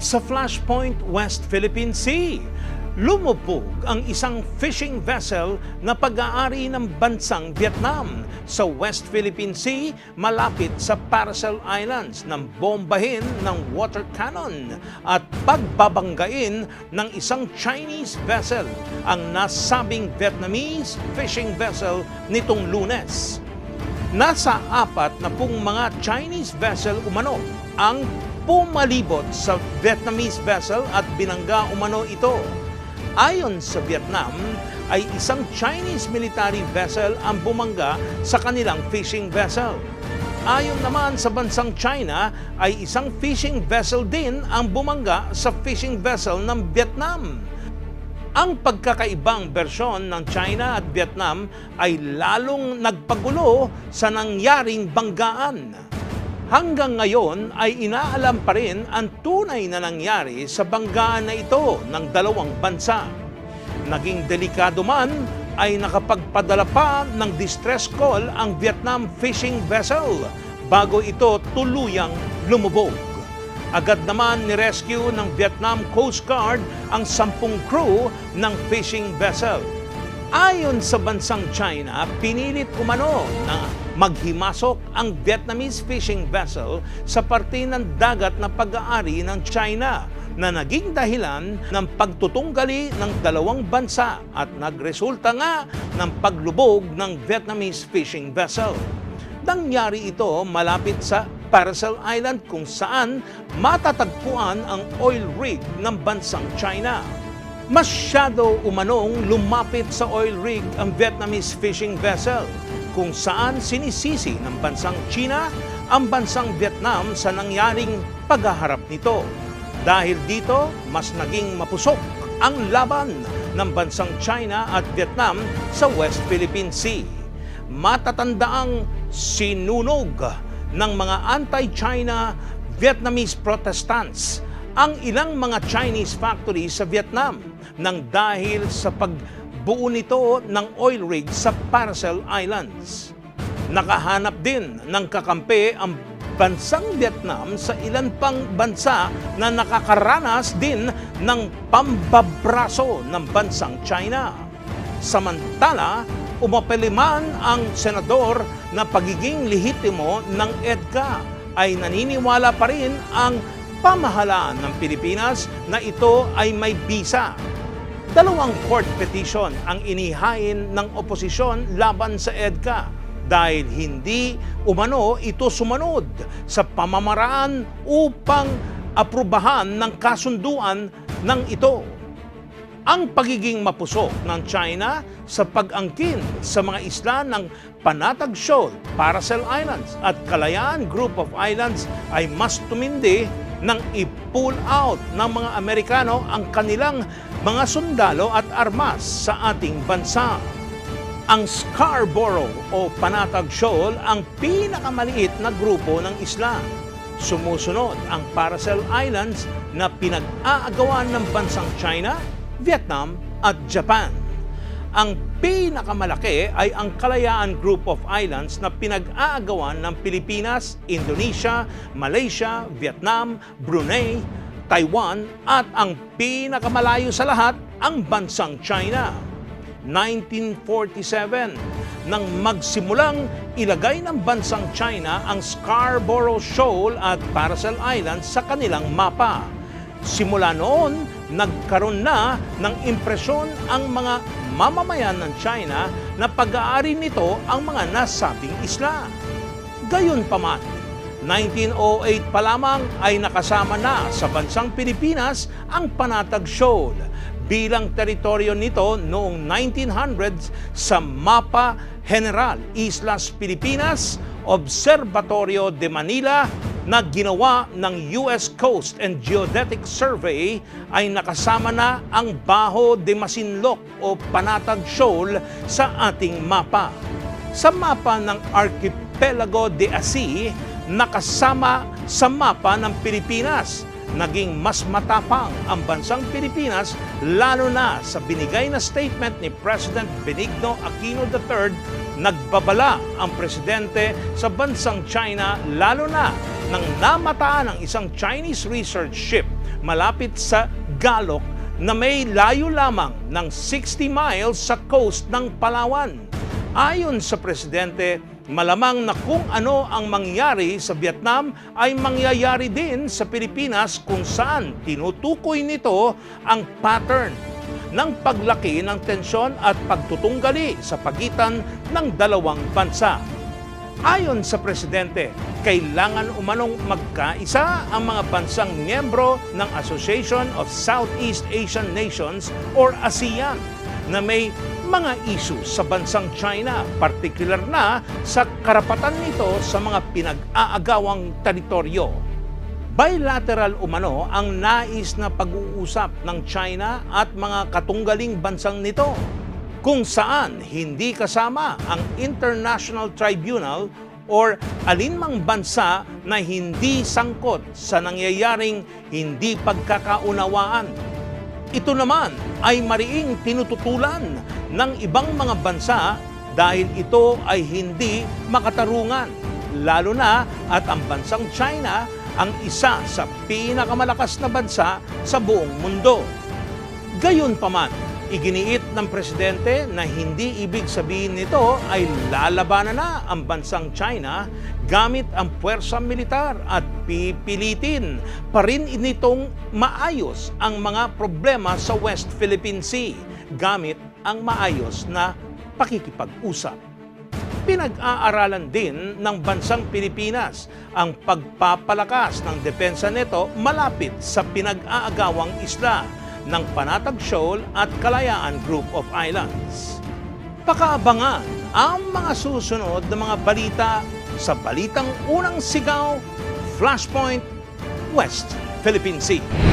Sa Flashpoint, West Philippine Sea, lumubog ang isang fishing vessel na pag-aari ng bansang Vietnam sa West Philippine Sea malapit sa Paracel Islands nang bombahin ng water cannon at pagbabanggain ng isang Chinese vessel ang nasabing Vietnamese fishing vessel nitong Lunes. Nasa 40 mga Chinese vessel umano ang pumalibot sa Vietnamese vessel at binangga umano ito. Ayon sa Vietnam, ay isang Chinese military vessel ang bumangga sa kanilang fishing vessel. Ayon naman sa bansang China, ay isang fishing vessel din ang bumangga sa fishing vessel ng Vietnam. Ang pagkakaibang bersyon ng China at Vietnam ay lalong nagpagulo sa nangyaring banggaan. Hanggang ngayon ay inaalam pa rin ang tunay na nangyari sa banggaan na ito ng dalawang bansa. Naging delikado man ay nakapagpadala pa ng distress call ang Vietnam fishing vessel bago ito tuluyang lumubog. Agad naman ni-rescue ng Vietnam Coast Guard ang 10 crew ng fishing vessel. Ayon sa bansang China, pinilit umano na maghimasok ang Vietnamese fishing vessel sa parte ng dagat na pag-aari ng China na naging dahilan ng pagtutunggali ng dalawang bansa at nagresulta nga ng paglubog ng Vietnamese fishing vessel. Nangyari ito malapit sa Paracel Island kung saan matatagpuan ang oil rig ng bansang China. Masyado umanong lumapit sa oil rig ang Vietnamese fishing vessel kung saan sinisisi ng bansang China ang bansang Vietnam sa nangyaring paghaharap nito. Dahil dito, mas naging mapusok ang laban ng bansang China at Vietnam sa West Philippine Sea. Matatandaang sinunog ng mga anti-China Vietnamese protestants ang ilang mga Chinese factories sa Vietnam nang dahil sa pagbuo nito ng oil rig sa Paracel Islands. Nakahanap din ng kakampi ang bansang Vietnam sa ilan pang bansa na nakakaranas din ng pambabraso ng bansang China. Samantala, umapeliman ang senador na pagiging lehitimo ng EDCA ay naniniwala pa rin ang pamahalaan ng Pilipinas na ito ay may bisa. Dalawang court petition ang inihain ng oposisyon laban sa EDCA dahil hindi umano ito sumunod sa pamamaraan upang aprubahan ng kasunduan ng ito. Ang pagiging mapusok ng China sa pag-angkin sa mga isla ng Panatag Shoal, Paracel Islands at Kalayaan Group of Islands ay mas tumindi nang i-pull out ng mga Amerikano ang kanilang mga sundalo at armas sa ating bansa. Ang Scarborough o Panatag Shoal ang pinakamaliit na grupo ng isla. Sumusunod ang Paracel Islands na pinag-aagawan ng bansang China, Vietnam at Japan. Ang pinakamalaki ay ang Kalayaan Group of Islands na pinag-aagawan ng Pilipinas, Indonesia, Malaysia, Vietnam, Brunei, Taiwan at ang pinakamalayo sa lahat, ang bansang China. 1947, nang magsimulang ilagay ng bansang China ang Scarborough Shoal at Paracel Islands sa kanilang mapa. Simula noon, nagkaroon na ng impresyon ang mga mamamayan ng China na pag-aari nito ang mga nasabing isla. Gayunpaman, 1908 pa lamang ay nakasama na sa bansang Pilipinas ang Panatag Shoal bilang teritoryo nito noong 1900s sa Mapa General Islas Pilipinas, Observatorio de Manila na ginawa ng US Coast and Geodetic Survey ay nakasama na ang Bajo de Masinloc o Panatag Shoal sa ating mapa. Sa mapa ng Archipelago de Asi, nakasama sa mapa ng Pilipinas. Naging mas matapang ang bansang Pilipinas lalo na sa binigay na statement ni President Benigno Aquino III Nagbabala ang presidente sa bansang China lalo na nang namataan ang isang Chinese research ship malapit sa Galok na may layo lamang ng 60 miles sa coast ng Palawan. Ayon sa presidente, malamang na kung ano ang mangyari sa Vietnam ay mangyayari din sa Pilipinas kung saan tinutukoy nito ang pattern ng paglaki ng tensyon at pagtutunggali sa pagitan ng dalawang bansa. Ayon sa presidente, kailangan umanong magkaisa ang mga bansang miyembro ng Association of Southeast Asian Nations or ASEAN na may mga issues sa bansang China, partikular na sa karapatan nito sa mga pinag-aagawang teritoryo. Bilateral umano ang nais na pag-uusap ng China at mga katunggaling bansang nito, kung saan hindi kasama ang International Tribunal or alinmang bansa na hindi sangkot sa nangyayaring hindi pagkakaunawaan. Ito naman ay mariing tinututulan ng ibang mga bansa dahil ito ay hindi makatarungan, lalo na at ang bansang China ang isa sa pinakamalakas na bansa sa buong mundo. Gayunpaman, iginiit ng presidente na hindi ibig sabihin nito ay lalabanan na ang bansang China gamit ang puwersa militar at pipilitin pa rin nitong maayos ang mga problema sa West Philippine Sea gamit ang maayos na pakikipag-usap. Pinag-aaralan din ng bansang Pilipinas ang pagpapalakas ng depensa nito malapit sa pinag-aagawang isla ng Panatag Shoal at Kalayaan Group of Islands. Pakaabangan ang mga susunod na mga balita sa Balitang Unang Sigaw, Flashpoint, West Philippine Sea.